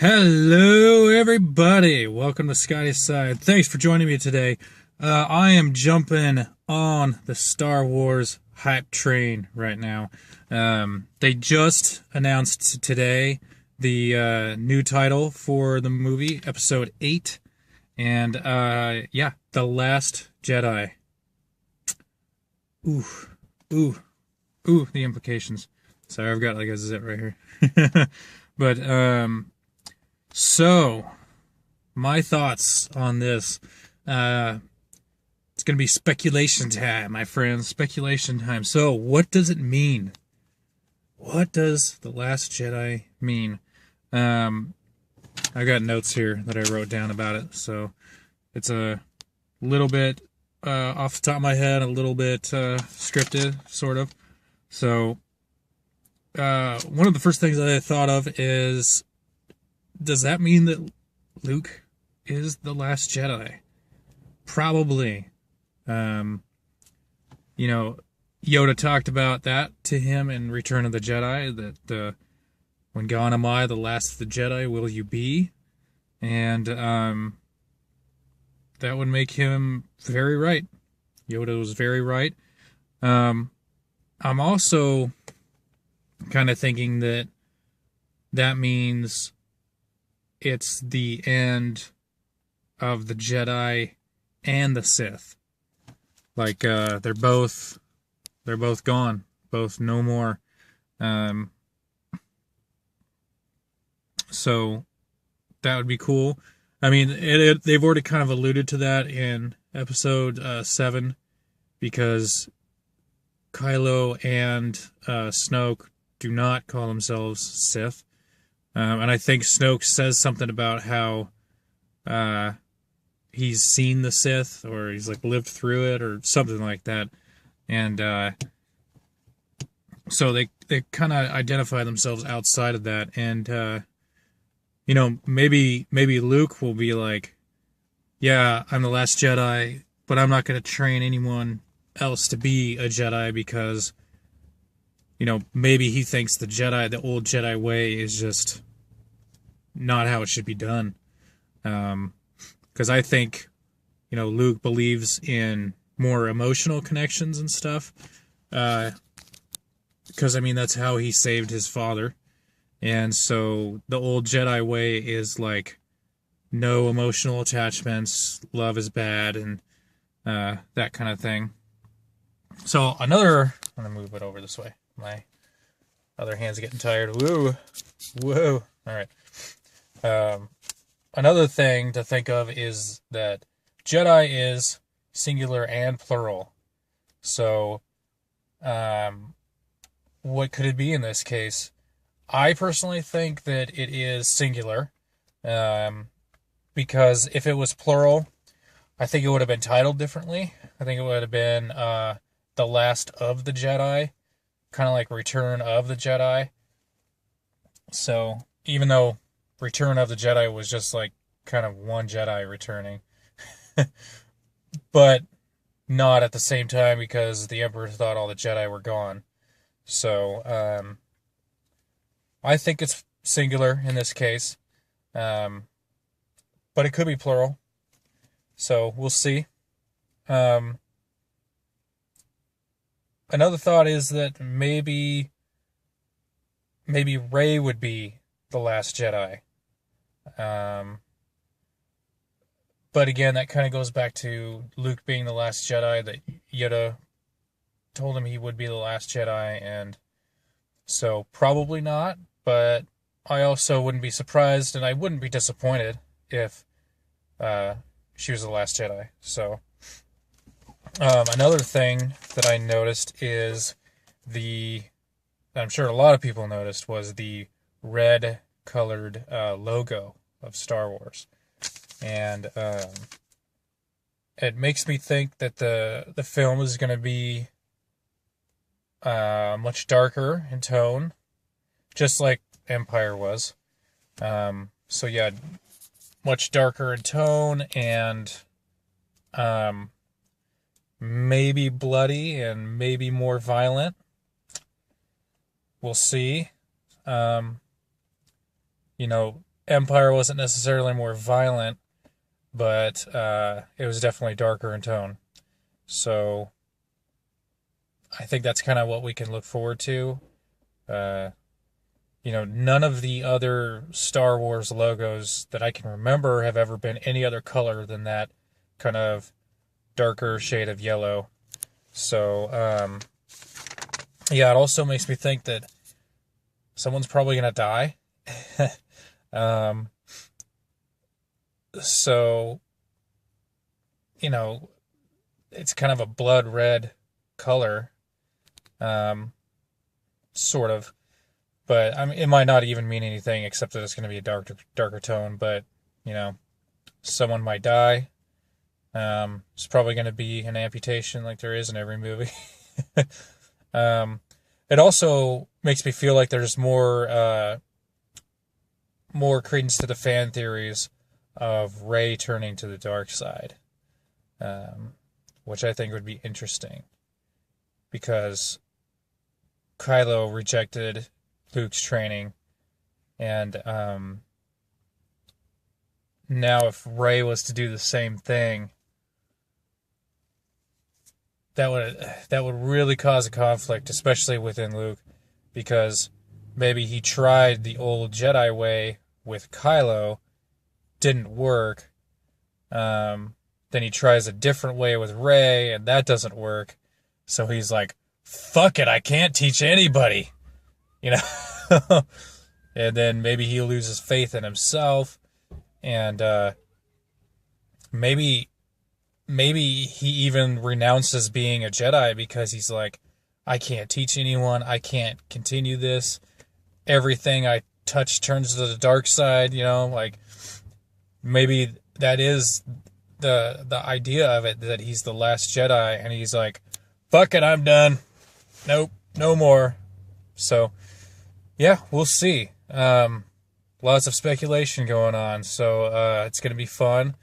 Hello, everybody. Welcome to Scotty's Side. Thanks for joining me today. I am jumping on the Star Wars hype train right now. They just announced today the new title for the movie, Episode 8. And, The Last Jedi. Ooh, the implications. Sorry, I've got like a zit right here. But, So, my thoughts on this. It's going to be speculation time, my friends. Speculation time. So, what does it mean? What does The Last Jedi mean? I got notes here that I wrote down about it. So, it's a little bit off the top of my head, a little bit scripted, sort of. So, one of the first things that I thought of is, does that mean that Luke is the last Jedi? Probably. Yoda talked about that to him in Return of the Jedi, that when gone am I, the last of the Jedi, will you be? And that would make him very right. Yoda was very right. I'm also kind of thinking that means it's the end of the Jedi and the Sith. Like, they're both gone. Both no more. So that would be cool. I mean, they've already kind of alluded to that in episode 7, because Kylo and Snoke do not call themselves Sith. And I think Snoke says something about how he's seen the Sith, or he's like lived through it, or something like that. And so they kind of identify themselves outside of that. And maybe Luke will be like, yeah, I'm the last Jedi, but I'm not going to train anyone else to be a Jedi, because maybe he thinks the old Jedi way is just not how it should be done. Because I think, Luke believes in more emotional connections and stuff. Because, that's how he saved his father. And so the old Jedi way is like no emotional attachments, love is bad, and that kind of thing. So I'm going to move it over this way. My other hand's getting tired. Whoa. All right. Another thing to think of is that Jedi is singular and plural. So, what could it be in this case? I personally think that it is singular, because if it was plural, I think it would have been titled differently. I think it would have been The Last of the Jedi, kind of like Return of the Jedi. So, even though Return of the Jedi was just like kind of one Jedi returning, but not at the same time, because the Emperor thought all the Jedi were gone. So I think it's singular in this case, but it could be plural, so we'll see. Another thought is that maybe Rey would be the last Jedi. But again, that kind of goes back to Luke being the last Jedi, that Yoda told him he would be the last Jedi, and so probably not, but I also wouldn't be surprised, and I wouldn't be disappointed if she was the last Jedi. So another thing that I noticed is I'm sure a lot of people noticed, was the red colored logo of Star Wars. And it makes me think that the film is going to be much darker in tone, just like Empire was. So yeah, much darker in tone, and maybe bloody and maybe more violent. We'll see. Empire wasn't necessarily more violent, but it was definitely darker in tone. So I think that's kind of what we can look forward to. Uh, none of the other Star Wars logos that I can remember have ever been any other color than that kind of darker shade of yellow. So, yeah, it also makes me think that someone's probably going to die. um, so, it's kind of a blood red color, sort of. But I mean, it might not even mean anything except that it's going to be a darker tone. But someone might die. It's probably going to be an amputation, like there is in every movie. It also makes me feel like there's more credence to the fan theories of Rey turning to the dark side, which I think would be interesting because Kylo rejected Luke's training, and now if Rey was to do the same thing, that would really cause a conflict, especially within Luke, because maybe he tried the old Jedi way with Kylo, didn't work. Then he tries a different way with Rey, and that doesn't work. So he's like, "Fuck it, I can't teach anybody." And then maybe he loses faith in himself, and maybe he even renounces being a Jedi because he's like, I can't teach anyone, I can't continue this, everything I touch turns to the dark side, like maybe that is the idea of it, that he's the last Jedi and he's like, fuck it, I'm done, nope, no more. So yeah, we'll see. Lots of speculation going on, so it's going to be fun.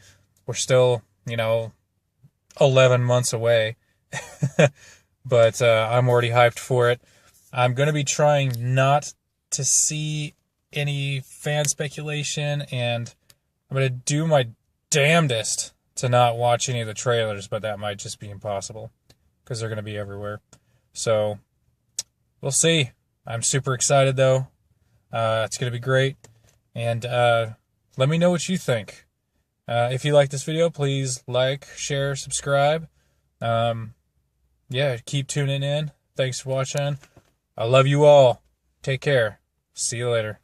We're still, 11 months away, but I'm already hyped for it. I'm going to be trying not to see any fan speculation, and I'm going to do my damnedest to not watch any of the trailers, but that might just be impossible because they're going to be everywhere. So we'll see. I'm super excited, though. It's going to be great. And let me know what you think. If you like this video, please like, share, subscribe. Yeah, keep tuning in. Thanks for watching. I love you all. Take care. See you later.